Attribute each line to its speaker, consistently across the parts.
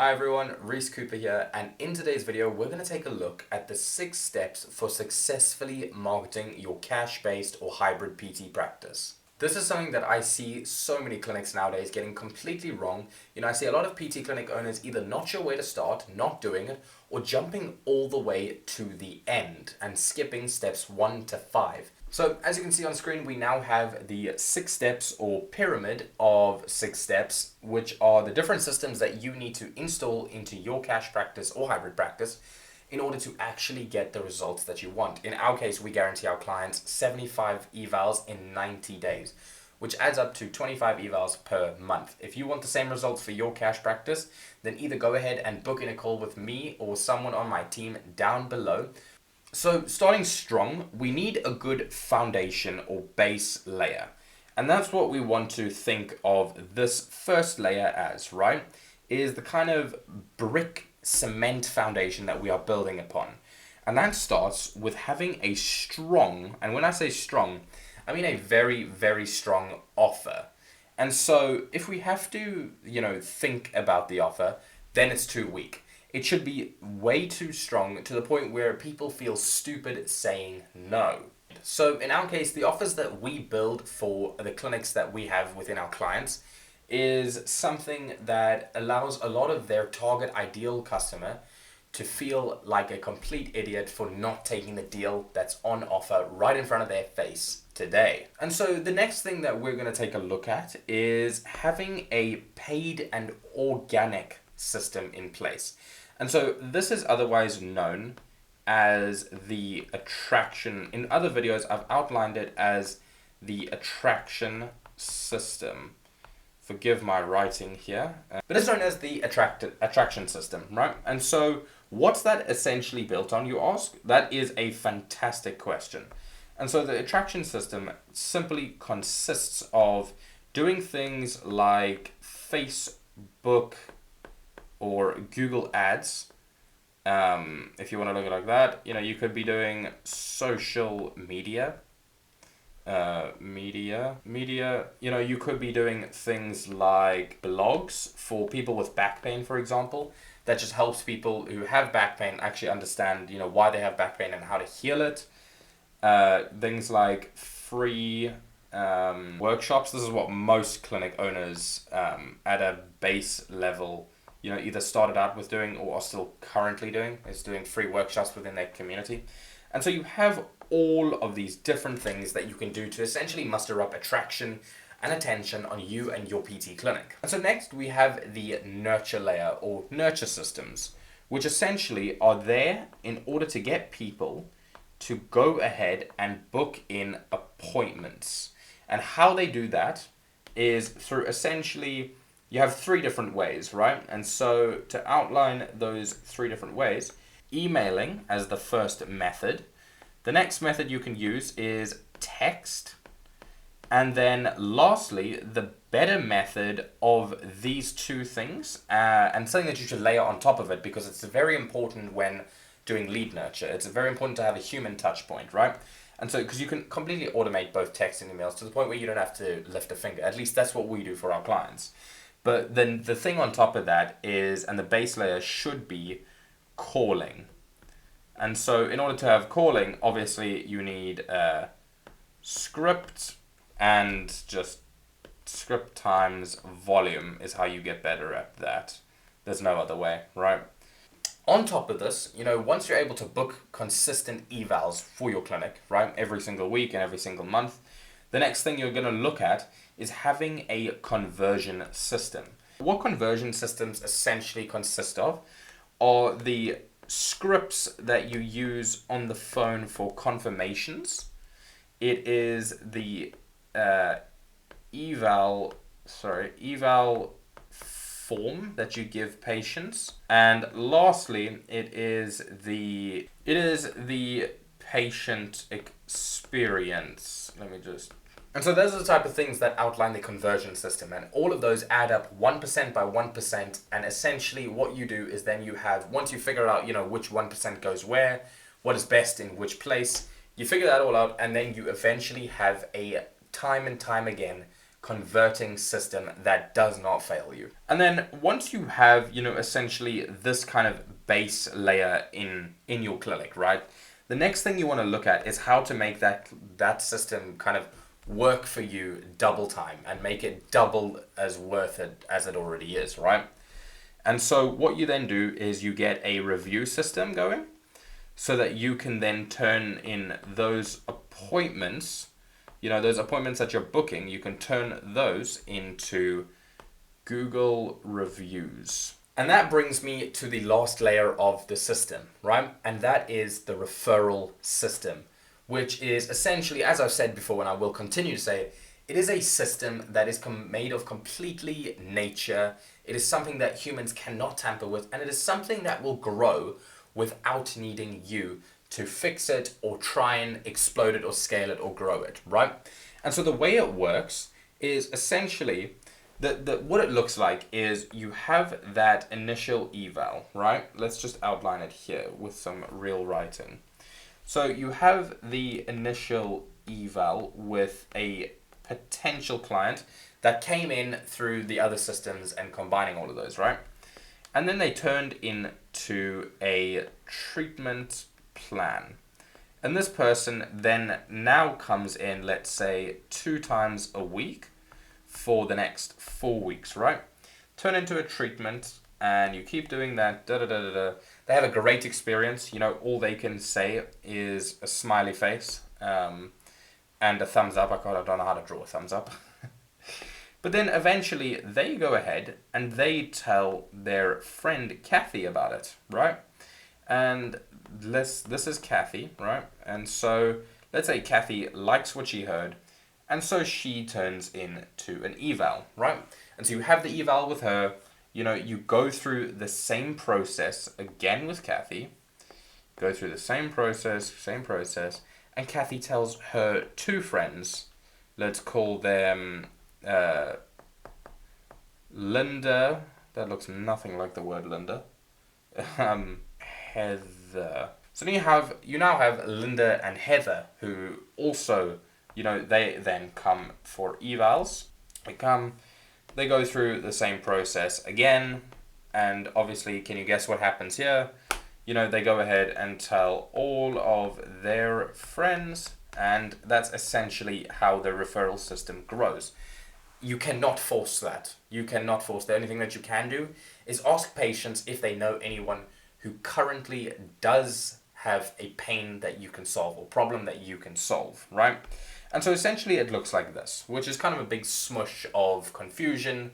Speaker 1: Hi everyone, Reese Cooper here, and in today's video we're going to take a look at the 6 steps for successfully marketing your cash-based or hybrid PT practice. This is something that I see so many clinics nowadays getting completely wrong. I see a lot of PT clinic owners either not sure where to start, not doing it, or jumping all the way to the end and skipping steps 1 to 5. So as you can see on screen, we now have the 6 steps or pyramid of 6 steps, which are the different systems that you need to install into your cash practice or hybrid practice in order to actually get the results that you want. In our case, we guarantee our clients 75 evals in 90 days, which adds up to 25 evals per month. If you want the same results for your cash practice, then either go ahead and book in a call with me or someone on my team down below. So starting strong, we need a good foundation or base layer. And that's what we want to think of this first layer as, right? Is the kind of brick cement foundation that we are building upon. And that starts with having a strong, and when I say strong, I mean a very, very strong offer. And so if we have to, think about the offer, then it's too weak. It should be way too strong to the point where people feel stupid saying no. So in our case, the offers that we build for the clinics that we have within our clients is something that allows a lot of their target ideal customer to feel like a complete idiot for not taking the deal that's on offer right in front of their face today. And so the next thing that we're going to take a look at is having a paid and organic system in place. And so this is otherwise known as the attraction. In other videos, I've outlined it as the attraction system. Forgive my writing here. But it's known as the attraction system, right? And so what's that essentially built on, you ask? That is a fantastic question. And so the attraction system simply consists of doing things like Facebook or Google Ads. If you want to look at it like that, you could be doing social media. You could be doing things like blogs for people with back pain, for example. That just helps people who have back pain actually understand, why they have back pain and how to heal it. Things like free workshops. This is what most clinic owners at a base level either started out with doing or are still currently doing, is doing free workshops within their community. And so you have all of these different things that you can do to essentially muster up attraction and attention on you and your PT clinic. And so next we have the nurture layer or nurture systems, which essentially are there in order to get people to go ahead and book in appointments. And how they do that is through essentially, you have 3 different ways, right? And so to outline those 3 different ways, emailing as the first method. The next method you can use is text. And then lastly, the better method of these 2 things, and something that you should layer on top of it because it's very important when doing lead nurture. It's very important to have a human touch point, right? And so, because you can completely automate both text and emails to the point where you don't have to lift a finger. At least that's what we do for our clients. But then the thing on top of that is, and the base layer should be calling. And so in order to have calling, obviously you need a script, and just script times volume is how you get better at that. There's no other way, right? On top of this, once you're able to book consistent evals for your clinic, right, every single week and every single month, the next thing you're going to look at is having a conversion system. What conversion systems essentially consist of are the scripts that you use on the phone for confirmations. It is the eval form that you give patients, and lastly it is the patient experience. And so those are the type of things that outline the conversion system, and all of those add up 1% by 1%, and essentially what you do is then you have, once you figure out which 1% goes where, what is best in which place, you figure that all out, and then you eventually have a time and time again converting system that does not fail you. And then once you have, essentially this kind of base layer in your clinic, right? The next thing you want to look at is how to make that system kind of work for you double time and make it double as worth it as it already is, right? And so what you then do is you get a review system going so that you can then turn in those appointments, those appointments that you're booking, you can turn those into Google reviews. And that brings me to the last layer of the system, right? And that is the referral system, which is essentially, as I've said before, and I will continue to say, it is a system that is made of completely nature. It is something that humans cannot tamper with, and it is something that will grow without needing you to fix it or try and explode it or scale it or grow it, right? And so the way it works is essentially what it looks like is you have that initial eval, right? Let's just outline it here with some real writing. So you have the initial eval with a potential client that came in through the other systems and combining all of those, right? And then they turned into a treatment plan. And this person then now comes in, let's say, 2 times a week for the next 4 weeks, right? Turn into a treatment and you keep doing that, They have a great experience. All they can say is a smiley face and a thumbs up. I don't know how to draw a thumbs up. But then eventually they go ahead and they tell their friend Kathy about it, right? And this is Kathy, right? And so let's say Kathy likes what she heard, and so she turns into an eval, right? And so you have the eval with her, you go through the same process again with Kathy, go through the same process, and Kathy tells her 2 friends, let's call them Linda, that looks nothing like the word Linda, Heather. So you now have Linda and Heather, who also, they then come for evals. They go through the same process again, and obviously, can you guess what happens here? They go ahead and tell all of their friends, and that's essentially how the referral system grows. You cannot force that. The only thing that you can do is ask patients if they know anyone who currently does have a pain that you can solve or problem that you can solve, right? And so essentially it looks like this, which is kind of a big smush of confusion,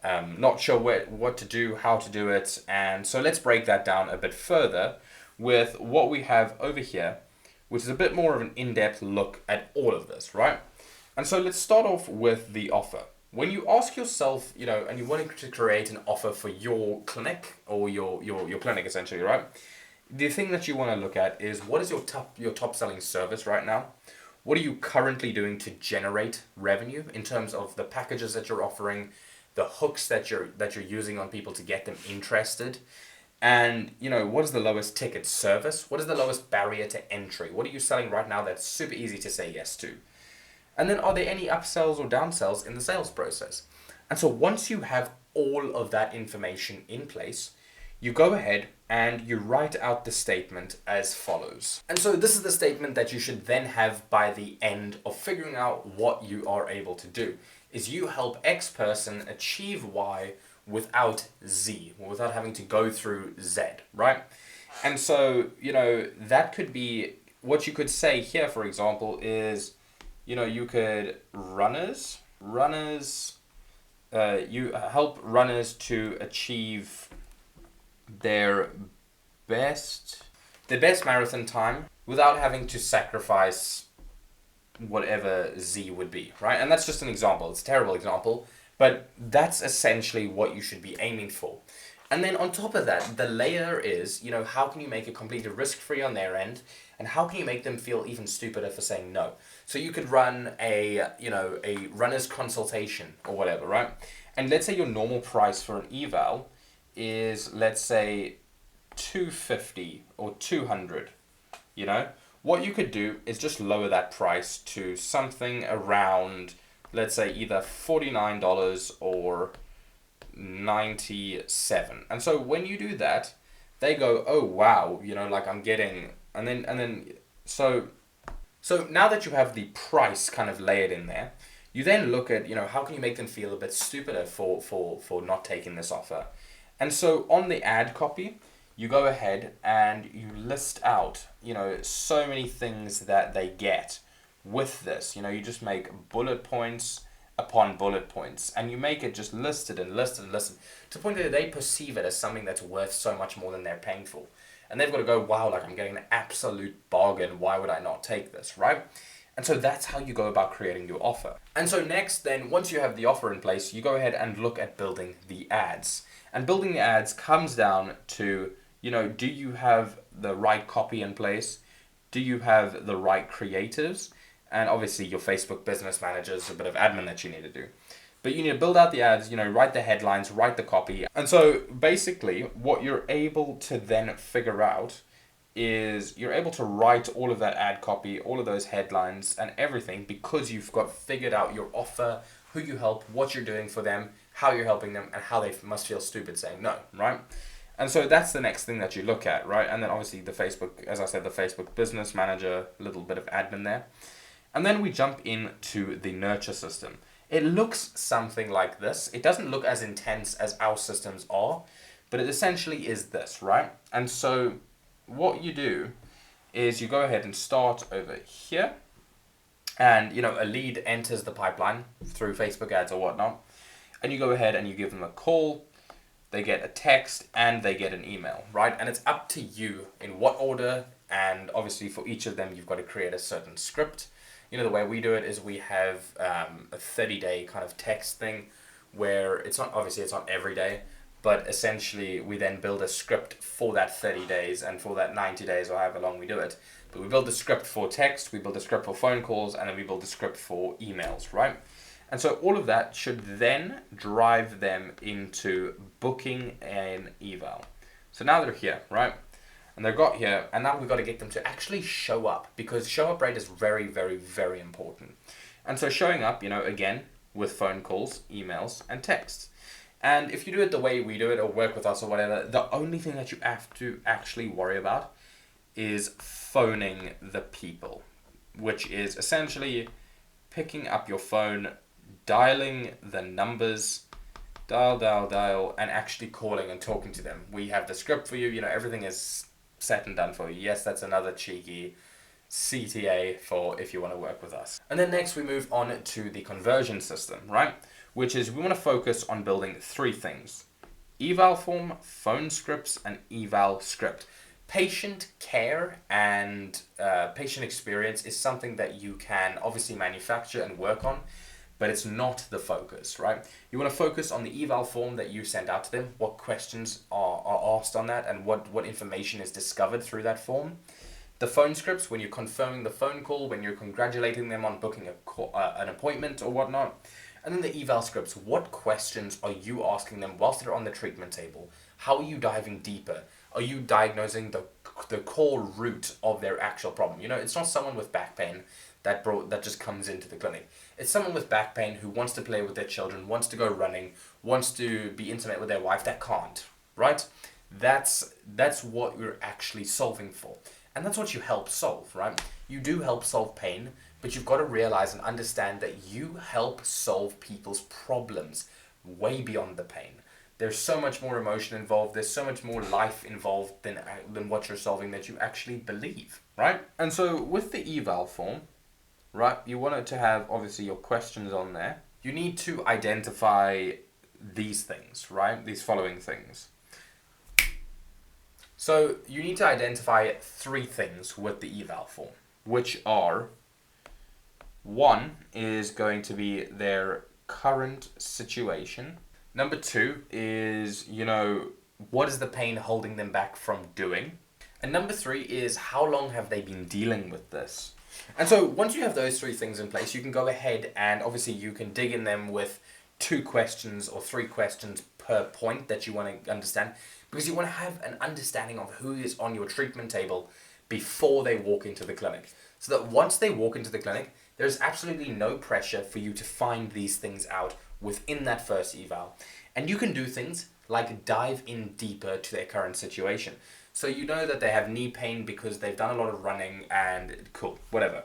Speaker 1: not sure what to do, how to do it. And so let's break that down a bit further with what we have over here, which is a bit more of an in-depth look at all of this, right? And so let's start off with the offer. When you ask yourself, and you want to create an offer for your clinic or your clinic essentially, right? The thing that you want to look at is what is your top selling service right now? What are you currently doing to generate revenue in terms of the packages that you're offering, the hooks that you're using on people to get them interested? And, what is the lowest ticket service? What is the lowest barrier to entry? What are you selling right now that's super easy to say yes to? And then are there any upsells or downsells in the sales process? And so once you have all of that information in place, you go ahead and you write out the statement as follows. And so this is the statement that you should then have by the end of figuring out what you are able to do. Is you help X person achieve Y without Z, or without having to go through Z, right? And so, that could be, what you could say here, for example, is, you could you help runners to achieve their best marathon time without having to sacrifice whatever Z would be, right? And that's just an example. It's a terrible example, but that's essentially what you should be aiming for. And then on top of that, the layer is, how can you make it completely risk-free on their end, and how can you make them feel even stupider for saying no? So you could run a runner's consultation or whatever, right? And let's say your normal price for an eval is, let's say, $250 or $200, What you could do is just lower that price to something around let's say either $49 or 97. And so when you do that, they go, oh wow, like I'm getting, so now that you have the price kind of layered in there, you then look at, how can you make them feel a bit stupider for not taking this offer. And so on the ad copy, you go ahead and you list out, so many things that they get with this. You just make bullet points upon bullet points, and you make it just listed and listed and listed to the point that they perceive it as something that's worth so much more than they're paying for. And they've got to go, wow, like I'm getting an absolute bargain. Why would I not take this, right? And so that's how you go about creating your offer. And so next, then, once you have the offer in place, you go ahead and look at building the ads. And building the ads comes down to, do you have the right copy in place? Do you have the right creatives? And obviously your Facebook business manager is a bit of admin that you need to do. But you need to build out the ads, write the headlines, write the copy. And so basically what you're able to then figure out is you're able to write all of that ad copy, all of those headlines and everything, because you've got figured out your offer, who you help, what you're doing for them, how you're helping them, and how they must feel stupid saying no, right? And so that's the next thing that you look at, right? And then obviously the Facebook, as I said, the Facebook business manager, a little bit of admin there. And then we jump into the nurture system. It looks something like this. It doesn't look as intense as our systems are, but it essentially is this, right? And so what you do is you go ahead and start over here, and a lead enters the pipeline through Facebook ads or whatnot, and you go ahead and you give them a call, they get a text, and they get an email, right? And it's up to you in what order, and obviously for each of them you've got to create a certain script. The way we do it is we have a 30-day kind of text thing where it's not every day, but essentially we then build a script for that 30 days and for that 90 days or however long we do it. But we build the script for text, we build a script for phone calls, and then we build a script for emails, right? And so all of that should then drive them into booking an eval. So now they're here, right? And they've got here, and now we've got to get them to actually show up, because show up rate is very, very, very important. And so showing up, again, with phone calls, emails, and texts. And if you do it the way we do it or work with us or whatever, the only thing that you have to actually worry about is phoning the people, which is essentially picking up your phone, dialing the numbers, dial, and actually calling and talking to them. We have the script for you, everything is set and done for you. Yes, that's another cheeky CTA for if you want to work with us. And then next we move on to the conversion system, right? Which is we want to focus on building three things: eval form, phone scripts, and eval script. Patient care and patient experience is something that you can obviously manufacture and work on, but it's not the focus, right? You want to focus on the eval form that you send out to them, what questions are asked on that, and what information is discovered through that form. The phone scripts, when you're confirming the phone call, when you're congratulating them on booking an appointment or whatnot. And then the eval scripts, what questions are you asking them whilst they're on the treatment table? How are you diving deeper? Are you diagnosing the core root of their actual problem? It's not someone with back pain that just comes into the clinic. It's someone with back pain who wants to play with their children, wants to go running, wants to be intimate with their wife, that can't, right? That's what we're actually solving for. And that's what you help solve, right? You do help solve pain, but you've got to realize and understand that you help solve people's problems way beyond the pain. There's so much more emotion involved. There's so much more life involved than what you're solving that you actually believe, right? And so with the eval form, right, you want it to have obviously your questions on there. You need to identify these things, right? These following things. So you need to identify three things with the eval form, which are: one is going to be their current situation. Number two is, what is the pain holding them back from doing? And number three is, how long have they been dealing with this? And so once you have those three things in place, you can go ahead and obviously you can dig in them with 2 questions or 3 questions per point that you want to understand, because you want to have an understanding of who is on your treatment table before they walk into the clinic. So that once they walk into the clinic, There's absolutely no pressure for you to find these things out within that first eval. And you can do things like dive in deeper to their current situation. So you know that they have knee pain because they've done a lot of running and cool, whatever.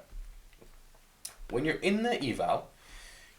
Speaker 1: When you're in the eval,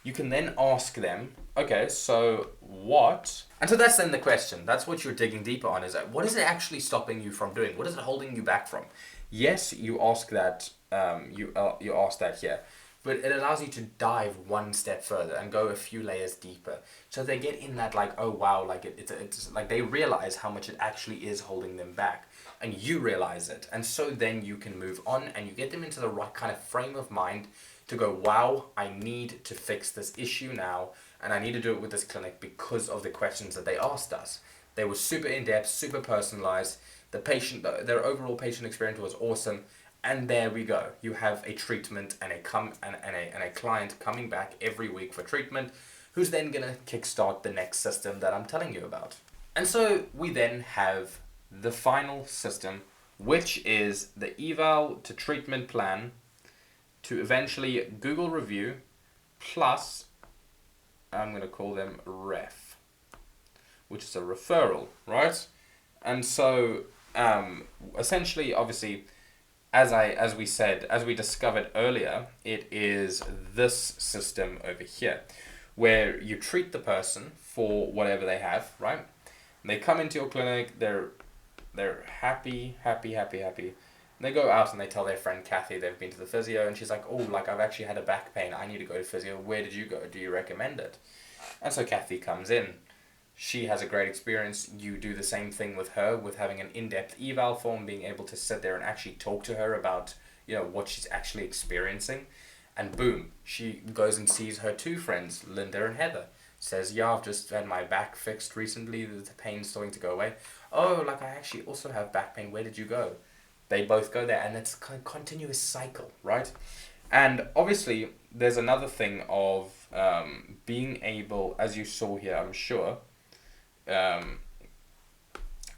Speaker 1: you can then ask them, okay, so what? And so that's then the question. That's what you're digging deeper on, is that what is it actually stopping you from doing? What is it holding you back from? Yes, you ask that, you ask that here, but it allows you to dive one step further and go a few layers deeper. So they get in that like, oh wow, like it's like they realize how much it actually is holding them back, and you realize it. And so then you can move on and you get them into the right kind of frame of mind to go, wow, I need to fix this issue now, and I need to do it with this clinic because of the questions that they asked us. They were super in-depth, super personalized. The patient, their overall patient experience was awesome, and there we go. You have a treatment and a client coming back every week for treatment, who's then gonna kickstart the next system that I'm telling you about. And so we then have the final system, which is the eval to treatment plan to eventually Google review plus, I'm going to call them ref, which is a referral, right? And so essentially, obviously, as we discovered earlier, it is this system over here where you treat the person for whatever they have, right? And they come into your clinic, they're happy. And they go out and they tell their friend Kathy they've been to the physio, and she's like, oh, like I've actually had a back pain. I need to go to physio. Where did you go? Do you recommend it? And so Kathy comes in. She has a great experience. You do the same thing with her, with having an in-depth eval form, being able to sit there and actually talk to her about, what she's actually experiencing. And boom, she goes and sees her two friends, Linda and Heather. Says, yeah, I've just had my back fixed recently. The pain's starting to go away. Oh, like I actually also have back pain. Where did you go? They both go there, and it's a continuous cycle, right? And obviously, there's another thing of being able, as you saw here, I'm sure,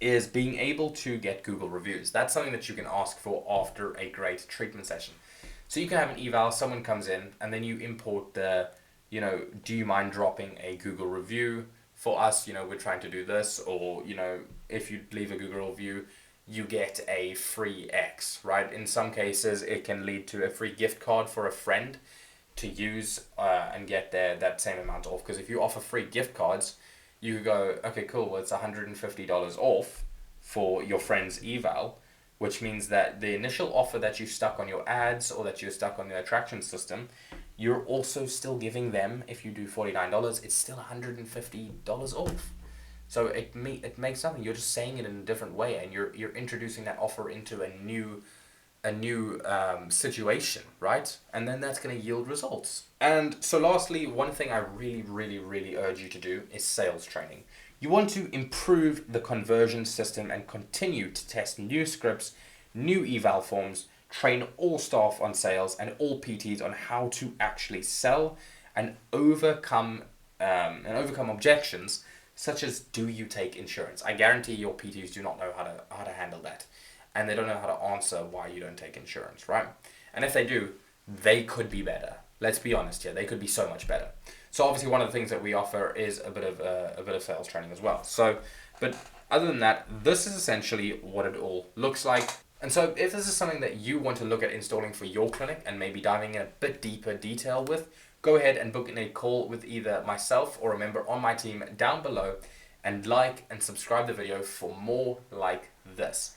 Speaker 1: is being able to get Google reviews. That's something that you can ask for after a great treatment session. So you can have an eval, someone comes in, and then you import the, do you mind dropping a Google review for us? We're trying to do this, or, if you leave a Google review, you get a free X, right? In some cases, it can lead to a free gift card for a friend to use and get that same amount off. Because if you offer free gift cards, you could go, okay, cool, well, it's $150 off for your friend's eval, which means that the initial offer that you stuck on your ads or that you're stuck on the attraction system, you're also still giving them, if you do $49, it's still $150 off. So it makes something. You're just saying it in a different way, and you're introducing that offer into a new situation, right? And then that's going to yield results. And so lastly, one thing I really urge you to do is sales training. You want to improve the conversion system and continue to test new scripts, new eval forms, train all staff on sales and all PTs on how to actually sell and overcome objections such as, do you take insurance? I guarantee your PTs do not know how to handle that. And they don't know how to answer why you don't take insurance, right? And if they do, they could be better. Let's be honest here, they could be so much better. So obviously one of the things that we offer is a bit of sales training as well. So, but other than that, this is essentially what it all looks like. And so if this is something that you want to look at installing for your clinic and maybe diving in a bit deeper detail with, go ahead and book in a call with either myself or a member on my team down below, and like and subscribe the video for more like this.